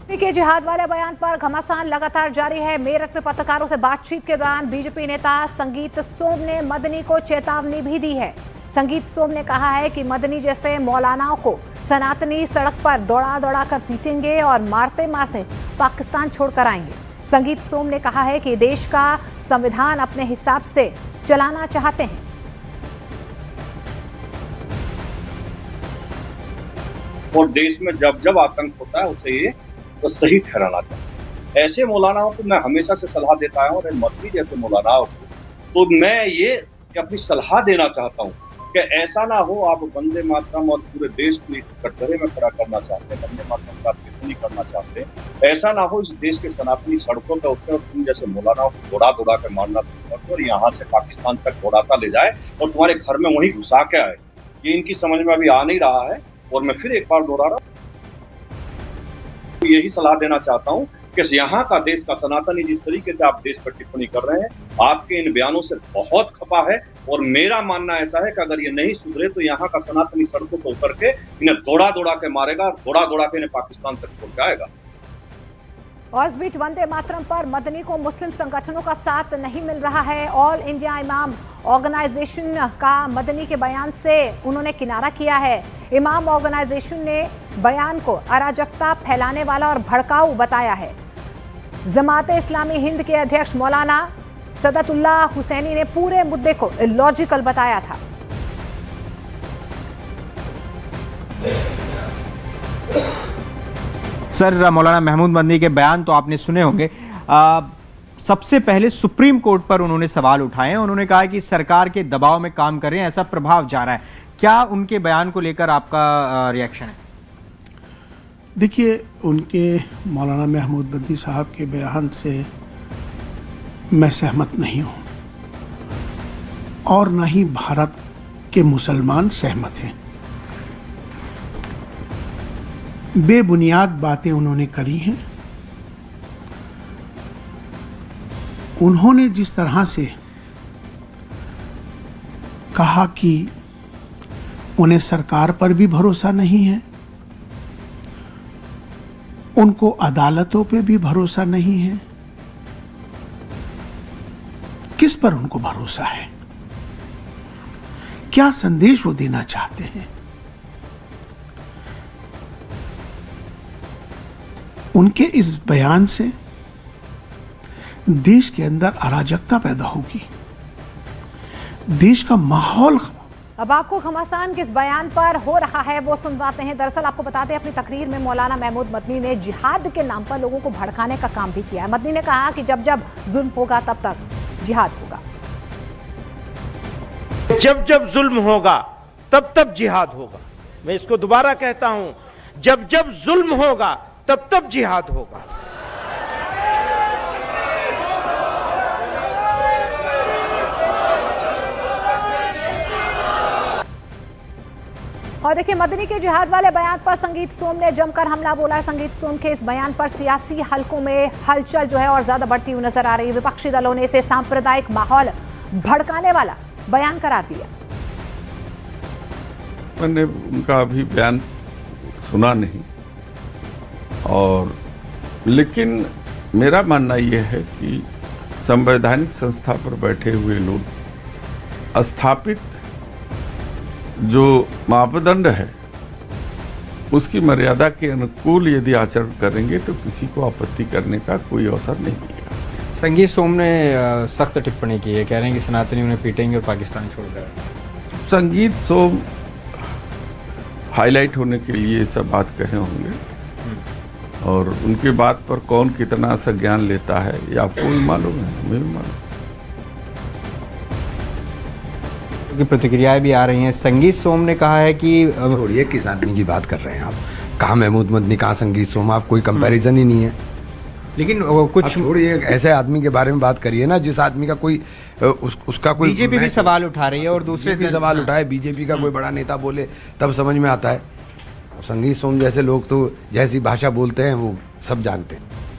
के जिहाद वाले बयान पर घमासान लगातार जारी है। मेरठ में पत्रकारों से बातचीत के दौरान बीजेपी नेता संगीत सोम ने मदनी को चेतावनी भी दी है। संगीत सोम ने कहा है कि मदनी जैसे मौलानाओं को सनातनी सड़क पर दौड़ा दौड़ा कर पीटेंगे और मारते मारते पाकिस्तान छोड़कर आएंगे। संगीत सोम ने कहा है कि देश का संविधान अपने हिसाब से चलाना चाहते हैं। और देश में जब जब आतंक होता है उसे ये तो सही ठहराना चाहिए। ऐसे मौलानाओं को मैं हमेशा से सलाह देता हूँ और मदनी जैसे मौलानाओं को तो मैं ये अपनी सलाह देना चाहता हूँ कि ऐसा ना हो आप वंदे मातरम और पूरे देश को कटघरे में खड़ा करना चाहते हैं, वंदे मातरम का टिप्पणी करना चाहते हैं। ऐसा ना हो इस देश के सनातनी सड़कों पर उठे और तुम जैसे मौलानाओं को दौड़ा दौड़ा कर मारना शुरू कर दो और यहाँ से पाकिस्तान तक दौड़ाता ले जाए और तुम्हारे घर में वहीं घुसा के आए। ये इनकी समझ में अभी आ नहीं रहा है और मैं फिर एक बार दोहरा रहा हूँ, यही सलाह देना चाहता हूं कि यहाँ का देश का सनातनी जिस तरीके से आप देश पर टिप्पणी कर रहे हैं, आपके इन बयानों से बहुत खपा है और मेरा मानना ऐसा है कि अगर ये नहीं सुधरे तो यहाँ का सनातनी सड़कों पर उतर के इन्हें दौड़ा दौड़ा के मारेगा और दौड़ा दौड़ा के इन्हें पाकिस्तान तक छोड़ जाएगा। और इस बीच वंदे मातरम पर मदनी को मुस्लिम संगठनों का साथ नहीं मिल रहा है। ऑल इंडिया इमाम ऑर्गेनाइजेशन का मदनी के बयान से उन्होंने किनारा किया है। इमाम ऑर्गेनाइजेशन ने बयान को अराजकता फैलाने वाला और भड़काऊ बताया है। जमाते इस्लामी हिंद के अध्यक्ष मौलाना सदतुल्लाह हुसैनी ने पूरे मुद्दे को इलॉजिकल बताया था। सर, मौलाना महमूद मदनी के बयान तो आपने सुने होंगे। सबसे पहले सुप्रीम कोर्ट पर उन्होंने सवाल उठाए हैं। उन्होंने कहा कि सरकार के दबाव में काम कर रहे हैं, ऐसा प्रभाव जा रहा है। क्या उनके बयान को लेकर आपका रिएक्शन है? देखिए, उनके मौलाना महमूद मदनी साहब के बयान से मैं सहमत नहीं हूँ और न ही भारत के मुसलमान सहमत हैं। बेबुनियाद बातें उन्होंने करी हैं। उन्होंने जिस तरह से कहा कि उन्हें सरकार पर भी भरोसा नहीं है, उनको अदालतों पे भी भरोसा नहीं है, किस पर उनको भरोसा है? क्या संदेश वो देना चाहते हैं? उनके इस बयान से देश के अंदर अराजकता पैदा होगी, देश का माहौल। अब आपको घमासान किस बयान पर हो रहा है वो सुनवाते हैं। दरअसल आपको बता दें, अपनी तकरीर में मौलाना महमूद मदनी ने जिहाद के नाम पर लोगों को भड़काने का काम भी किया है। मदनी ने कहा कि जब जब जुल्म होगा तब तक जिहाद होगा। जब जब जुल्म होगा तब तब जिहाद होगा। मैं इसको दोबारा कहता हूं, जब जब जुल्म होगा तब तब जिहाद होगा। और देखिए, मदनी के जिहाद वाले बयान पर संगीत सोम ने जमकर हमला बोला है। संगीत सोम के इस बयान पर सियासी हलकों में हलचल जो है और ज्यादा बढ़ती हुई नजर आ रही है। विपक्षी दलों ने इसे सांप्रदायिक माहौल भड़काने वाला बयान करार दिया। मैंने उनका अभी बयान सुना नहीं, और लेकिन मेरा मानना यह है कि संवैधानिक संस्था पर बैठे हुए लोग स्थापित जो मापदंड है उसकी मर्यादा के अनुकूल यदि आचरण करेंगे तो किसी को आपत्ति करने का कोई अवसर नहीं मिलेगा। संगीत सोम ने सख्त टिप्पणी की है, कह रहे हैं कि सनातनी उन्हें पीटेंगे और पाकिस्तान छोड़कर। संगीत सोम हाईलाइट होने के लिए सब बात कहे होंगे और उनकी बात पर कौन कितना संज्ञान लेता है ये आपको भी मालूम है, हमें भी मालूम। की प्रतिक्रियाएं भी आ रही हैं। संगीत सोम ने कहा है कि छोड़िए, किस आदमी की बात कर रहे हैं आप? कहाँ महमूद मदनी, कहाँ संगीत सोम? आप कोई कंपैरिजन ही नहीं है। लेकिन कुछ छोड़िए, ऐसे आदमी के बारे में बात करिए ना जिस आदमी का कोई उसका कोई। बीजेपी भी सवाल उठा रही है और दूसरे भी सवाल उठाए, बीजेपी का कोई बड़ा नेता बोले तब समझ में आता है। संगीत सोम जैसे लोग तो जैसी भाषा बोलते हैं वो सब जानते हैं।